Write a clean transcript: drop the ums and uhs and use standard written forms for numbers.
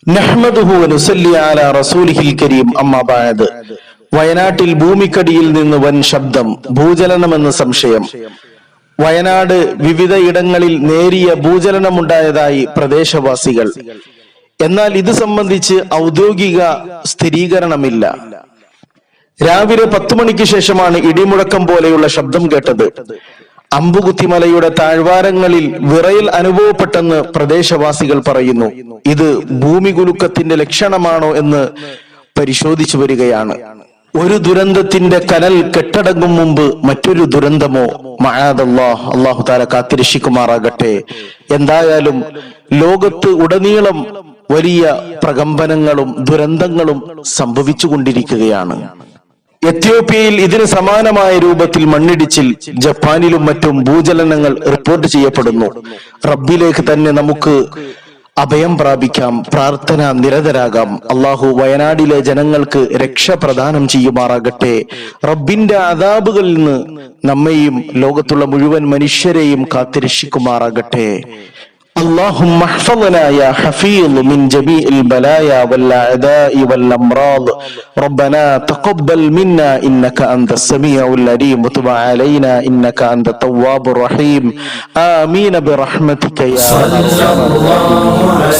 നഹ്മദുഹു വനുസല്ലി അലാ റസൂലിഹിൽ കരീം. അമ്മാ ബഅദ്. വയനാട്ടിൽ ഭൂമിക്കടിയിൽ നിന്ന് വൻ ശബ്ദം, ഭൂചലനമെന്ന് സംശയം. വയനാട് വിവിധ ഇടങ്ങളിൽ നേരിയ ഭൂചലനമുണ്ടായതായി പ്രദേശവാസികൾ. എന്നാൽ ഇത് സംബന്ധിച്ച് ഔദ്യോഗിക സ്ഥിരീകരണമില്ല. രാവിലെ 10 മണിക്ക് ശേഷമാണ് ഇടിമുഴക്കം പോലെയുള്ള ശബ്ദം കേട്ടത്. അമ്പുകുത്തിമലയുടെ താഴ്വാരങ്ങളിൽ വിറയൽ അനുഭവപ്പെട്ടെന്ന് പ്രദേശവാസികൾ പറയുന്നു. ഇത് ഭൂമികുലുക്കത്തിന്റെ ലക്ഷണമാണോ എന്ന് പരിശോധിച്ചു വരികയാണ്. ഒരു ദുരന്തത്തിന്റെ കനൽ കെട്ടടങ്ങും മുമ്പ് മറ്റൊരു ദുരന്തമോ? മഅദല്ലാഹ്, അല്ലാഹു തആല കാത്തിരക്ഷിക്കുമാറാകട്ടെ. എന്തായാലും ലോകത്ത് ഉടനീളം വലിയ പ്രകമ്പനങ്ങളും ദുരന്തങ്ങളും സംഭവിച്ചുകൊണ്ടിരിക്കുകയാണ്. എത്യോപ്യയിൽ ഇതിന് സമാനമായ രൂപത്തിൽ മണ്ണിടിച്ചിൽ, ജപ്പാനിലും മറ്റും ഭൂചലനങ്ങൾ റിപ്പോർട്ട് ചെയ്യപ്പെടുന്നു. റബ്ബിലേക്ക് തന്നെ നമുക്ക് അഭയം പ്രാപിക്കാം, പ്രാർത്ഥന നിരതരാകാം. അള്ളാഹു വയനാടിലെ ജനങ്ങൾക്ക് രക്ഷ പ്രദാനം ചെയ്യുമാറാകട്ടെ. റബ്ബിന്റെ അദാബുകളിൽ നിന്ന് നമ്മെയും ലോകത്തുള്ള മുഴുവൻ മനുഷ്യരെയും കാത്തിരക്ഷിക്കുമാറാകട്ടെ. اللهم احفظنا يا حفيظ من جميع البلايا والأعداء والأمراض. ربنا تقبل منا إنك أنت السميع العليم وتب علينا إنك أنت التواب الرحيم. آمين برحمتك يا أرحم الراحمين.